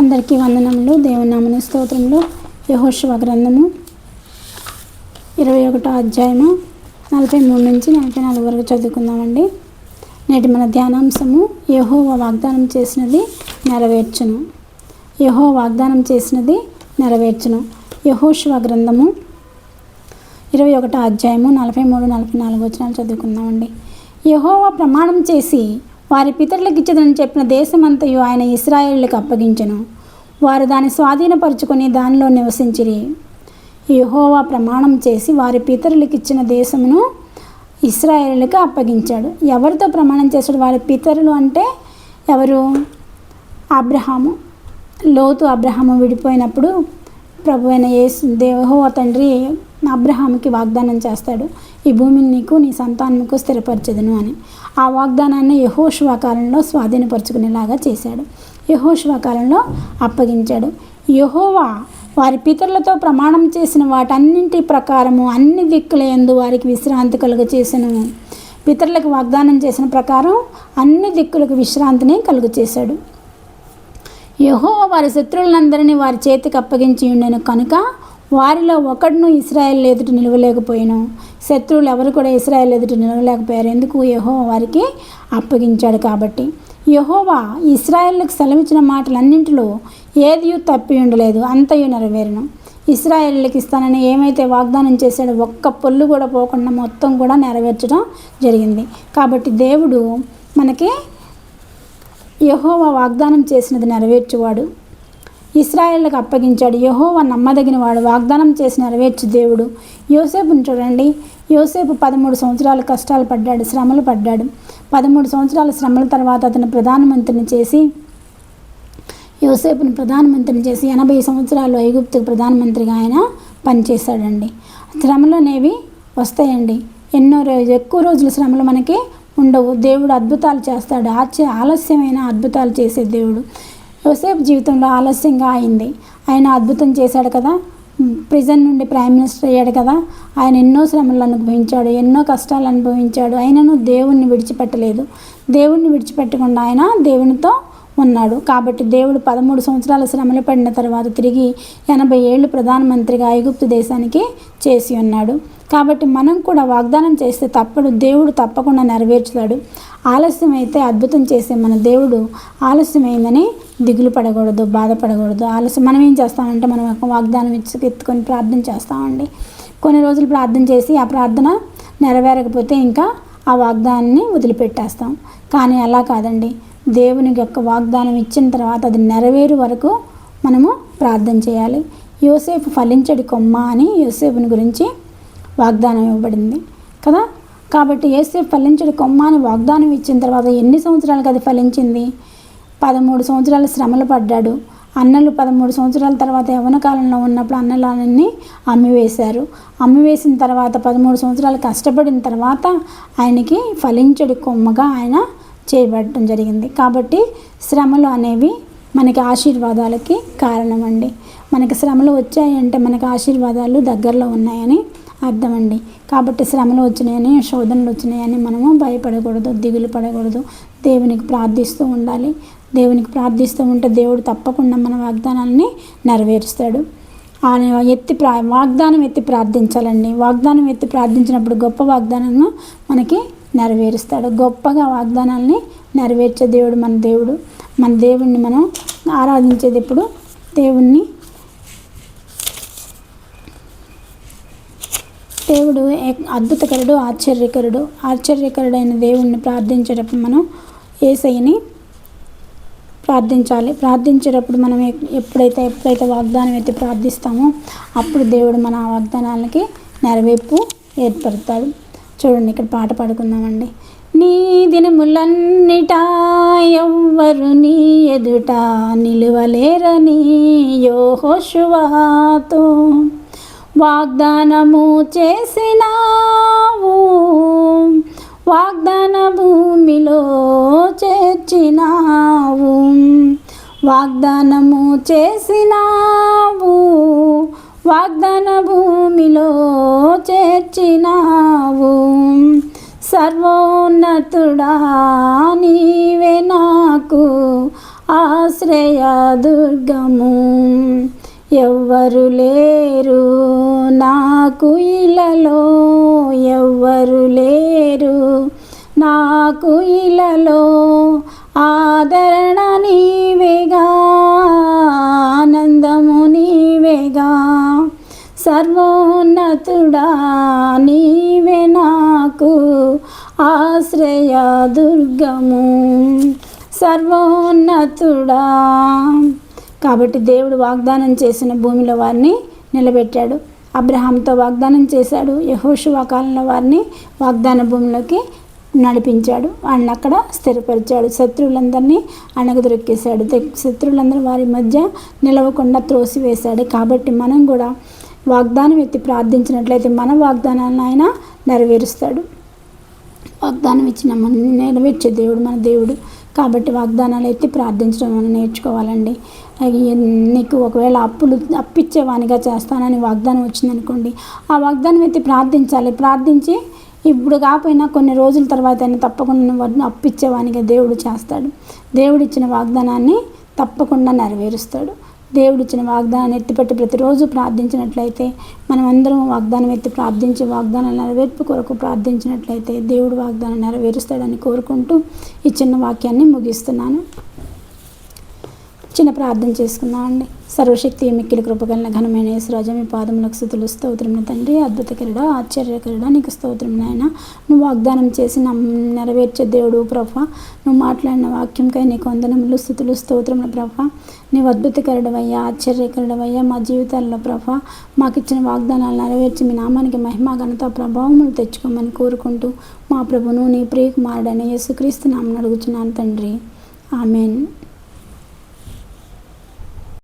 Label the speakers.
Speaker 1: అందరికీ వందనములు. దేవుని నామమున స్తోత్రములు. యెహోషువ గ్రంథము 21వ అధ్యాయము 43 నుంచి 44 వరకు చదువుకుందామండి. నేటి మన ధ్యానాంశము యెహోవా వాగ్దానం చేసినది నెరవేర్చును. యెహోవా వాగ్దానం చేసినది నెరవేర్చును. యెహోషువ గ్రంథము 21వ అధ్యాయము 43-44 వచనాలు చదువుకుందామండి. యెహోవా ప్రమాణం చేసి వారి పితరులకు ఇచ్చదని చెప్పిన దేశమంతయు ఆయన ఇశ్రాయేలులకు అప్పగించెను. వారు దాన్ని స్వాధీనపరుచుకొని దానిలో నివసించిరి. యెహోవా ప్రమాణం చేసి వారి పితరులకు ఇచ్చిన దేశమును ఇశ్రాయేలులకు అప్పగించాడు. ఎవరితో ప్రమాణం చేశాడు? వారి పితరులు అంటే ఎవరు? అబ్రహాము. లోతు అబ్రహాము విడిపోయినప్పుడు ప్రభు అయిన యెహోవా తండ్రి అబ్రహాముకి వాగ్దానం చేస్తాడు, ఈ భూమిని నీకు నీ సంతానముకు స్థిరపరచెదను అని. ఆ వాగ్దానాన్ని యెహోషువ కాలంలో స్వాధీనపరుచుకునేలాగా చేశాడు. యెహోషువ కాలంలో అప్పగించాడు. యెహోవా వారి పితరులతో ప్రమాణం చేసిన వాటన్నింటి ప్రకారము అన్ని దిక్కుల యందు వారికి విశ్రాంతి కలుగ చేసెను. పితరులకు వాగ్దానం చేసిన ప్రకారం అన్ని దిక్కులకు విశ్రాంతిని కలుగ చేశాడు. యెహోవా వారి శత్రువులందరినీ వారి చేతికి అప్పగించి ఉండెను కనుక వారిలో ఒకడును ఇశ్రాయేలు ఎదుట నిలవలేకపోయాను. శత్రువులు ఎవరు కూడా ఇశ్రాయేలు ఎదుట నిలవలేకపోయారు. ఎందుకు? యెహోవా వారికి అప్పగించాడు కాబట్టి. యెహోవా ఇశ్రాయేలుకు సెలవిచ్చిన మాటలన్నింటిలో ఏదియూ తప్పి ఉండలేదు, అంతయు నెరవేరును. ఇశ్రాయేలుకి ఇస్తానని ఏమైతే వాగ్దానం చేశాడో ఒక్క పొల్లు కూడా పోకుండా మొత్తం కూడా నెరవేర్చడం జరిగింది. కాబట్టి దేవుడు మనకి యెహోవా వాగ్దానం చేసినది నెరవేర్చువాడు. ఇశ్రాయేలుకు అప్పగించాడు. యెహోవా నమ్మదగిన వాడు, వాగ్దానం చేసి నెరవేర్చు దేవుడు. యోసేపుని చూడండి. యోసేపు 13 సంవత్సరాలు కష్టాలు పడ్డాడు, శ్రమలు పడ్డాడు. 13 సంవత్సరాల శ్రమల తర్వాత అతను ప్రధానమంత్రిని చేసి యోసేపుని ప్రధానమంత్రిని చేసి 80 సంవత్సరాలు ఐగుప్తుకు ప్రధానమంత్రిగా ఆయన పనిచేశాడండి. శ్రమలు అనేవి వస్తాయండి. ఎక్కువ రోజుల శ్రమలు మనకి ఉండవు. దేవుడు అద్భుతాలు చేస్తాడు. ఆలస్యమైన అద్భుతాలు చేసే దేవుడు. యోసేపు జీవితంలో ఆలస్యంగా అయింది. ఆయన అద్భుతం చేశాడు కదా. ప్రిజన్ నుండి ప్రైమ్ మినిస్టర్ అయ్యాడు కదా. ఆయన ఎన్నో శ్రమలు అనుభవించాడు, ఎన్నో కష్టాలు అనుభవించాడు. ఆయనను దేవుణ్ణి విడిచిపెట్టలేదు. దేవుణ్ణి విడిచిపెట్టకుండా ఆయన దేవునితో ఉన్నాడు. కాబట్టి దేవుడు 13 సంవత్సరాల శ్రమలు పడిన తర్వాత తిరిగి 80 ఏళ్ళు ప్రధానమంత్రిగా ఐగుప్తు దేశానికి చేసి ఉన్నాడు. కాబట్టి మనం కూడా వాగ్దానం చేస్తే దేవుడు తప్పకుండా నెరవేర్చుతాడు. ఆలస్యమైతే అద్భుతం చేసే మన దేవుడు ఆలస్యమైందని దిగులు పడకూడదు, బాధపడకూడదు. మనం ఏం చేస్తామంటే మనం ఒక వాగ్దానం ఎత్తుకొని ప్రార్థన చేస్తామండి. కొన్ని రోజులు ప్రార్థన చేసి ఆ ప్రార్థన నెరవేరకపోతే ఇంకా ఆ వాగ్దానాన్ని వదిలిపెట్టేస్తాం. కానీ అలా కాదండి. దేవుని యొక్క వాగ్దానం ఇచ్చిన తర్వాత అది నెరవేరు వరకు మనము ప్రార్థన చేయాలి. యోసేపు ఫలించడి కొమ్మ అని యోసేపుని గురించి వాగ్దానం ఇవ్వబడింది కదా. కాబట్టి యోసేపు ఫలించడి కొమ్మ అని వాగ్దానం ఇచ్చిన తర్వాత ఎన్ని సంవత్సరాలకు అది ఫలించింది? 13 సంవత్సరాలు శ్రమలు పడ్డాడు. అన్నలు 13 సంవత్సరాల తర్వాత యవ్వన కాలంలో ఉన్నప్పుడు అన్నలన్నీ అమ్మివేశారు. అమ్మివేసిన తర్వాత 13 సంవత్సరాలు కష్టపడిన తర్వాత ఆయనకి ఫలించడి కొమ్మగా ఆయన చేయబడటం జరిగింది. కాబట్టి శ్రమలు అనేవి మనకి ఆశీర్వాదాలకి కారణమండి. మనకి శ్రమలు వచ్చాయంటే మనకి ఆశీర్వాదాలు దగ్గరలో ఉన్నాయని అర్థం అండి. కాబట్టి శ్రమలు వచ్చినాయని, శోధనలు వచ్చినాయని మనము భయపడకూడదు, దిగులు పడకూడదు. దేవునికి ప్రార్థిస్తూ ఉండాలి. దేవునికి ప్రార్థిస్తూ ఉంటే దేవుడు తప్పకుండా మన వాగ్దానాన్ని నెరవేరుస్తాడు. వాగ్దానం ఎత్తి ప్రార్థించాలండి. వాగ్దానం ఎత్తి ప్రార్థించినప్పుడు గొప్ప వాగ్దానాన్ని మనకి నెరవేరుస్తాడు. గొప్పగా వాగ్దానాల్ని నెరవేర్చే దేవుడు మన దేవుడు. మన దేవుణ్ణి మనం ఆరాధించేది ఎప్పుడు? దేవుడు అద్భుతకరుడు, ఆశ్చర్యకరుడైన దేవుణ్ణి ప్రార్థించేటప్పుడు మనం యేసయ్యని ప్రార్థించాలి. ప్రార్థించేటప్పుడు మనం ఎప్పుడైతే వాగ్దానం ఎత్తి ప్రార్థిస్తామో అప్పుడు దేవుడు మన వాగ్దానాలకి నెరవేర్పు ఏర్పడతాడు. చూడండి, ఇక్కడ పాట పాడుకుందామండి. నీ దినములన్నిటా ఎవ్వరు నీ ఎదుట నిలువలేరని యెహోషువతో వాగ్దానము చేసినావు, వాగ్దాన భూమిలో చేర్చినావు. వాగ్దానము చేసినావు, వాగ్దాన భూమిలో చేర్చినావు. సర్వోన్నతుడా నీవే నాకు ఆశ్రయ దుర్గము. ఎవ్వరు లేరు నాకు ఇలలో, ఎవ్వరు లేరు నాకు ఇలలో, ఆదరణ నీవేగా, ఆనందము నీవేగా, సర్వోన్నతుడా నీవే నాకు ఆశ్రయ దుర్గము, సర్వోన్నతుడా. కాబట్టి దేవుడు వాగ్దానం చేసిన భూమిలో వారిని నిలబెట్టాడు. అబ్రహాంతో వాగ్దానం చేశాడు. యెహోషువ కాలంలో వారిని వాగ్దాన భూమిలోకి నడిపించాడు. వాళ్ళని అక్కడ స్థిరపరిచాడు. శత్రువులందరినీ అణగదొరికేశాడు. శత్రువులందరూ వారి మధ్య నిలవకుండా త్రోసివేశాడు. కాబట్టి మనం కూడా వాగ్దానం ఎత్తి ప్రార్థించినట్లయితే మన వాగ్దానాలను ఆయన నెరవేరుస్తాడు. వాగ్దానం ఇచ్చిన మనం నెరవేర్చే దేవుడు మన దేవుడు. కాబట్టి వాగ్దానాలు ఎత్తి ప్రార్థించడం మనం నేర్చుకోవాలండి. నీకు ఒకవేళ అప్పిచ్చేవానిగా చేస్తానని వాగ్దానం వచ్చిందనుకోండి, ఆ వాగ్దానం ఎత్తి ప్రార్థించాలి. ప్రార్థించి ఇప్పుడు కాకపోయినా కొన్ని రోజుల తర్వాత అయినా తప్పకుండా వాటిని అప్పిచ్చేవానిగా దేవుడు చేస్తాడు. దేవుడిచ్చిన వాగ్దానాన్ని తప్పకుండా నెరవేరుస్తాడు. దేవుడిచ్చిన వాగ్దానాన్ని ఎత్తిపెట్టి ప్రతిరోజు ప్రార్థించినట్లయితే, మనం అందరం వాగ్దానం ఎత్తి ప్రార్థించి వాగ్దానాల నెరవేర్పు కొరకు ప్రార్థించినట్లయితే దేవుడు వాగ్దానం నెరవేరుస్తాడని కోరుకుంటూ ఈ చిన్న వాక్యాన్ని ముగిస్తున్నాను. చిన్న ప్రార్థన చేసుకుందామండి. సర్వశక్తి మిక్కిలి కృపగలన ఘనమైన యేసురాజా, మీ పాదములకు స్తుతులు స్తోత్రములు తండ్రి. అద్భుతకరుడా, ఆశ్చర్యకరుడా, నీకు స్తోత్రం నాయన. నువ్వు వాగ్దానం చేసి నెరవేర్చే దేవుడు ప్రభా. నువ్వు మాట్లాడిన వాక్యంకై నీకు వందనములు, స్తుతులు, స్తోత్రములు ప్రభా. నీవు అద్భుతకరుడవయ్యా, ఆశ్చర్యకరుడవయ్యా. మా జీవితాల్లో ప్రభా మాకు ఇచ్చిన వాగ్దానాలు నెరవేర్చి మీ నామానికి మహిమ, ఘనత, ప్రభావములు తెచ్చుకోమని కోరుకుంటూ మా ప్రభును నీ ప్రియకుమారుడైన యేసుక్రీస్తు నామమున అడుగుచున్నాను తండ్రి. ఆమేన్.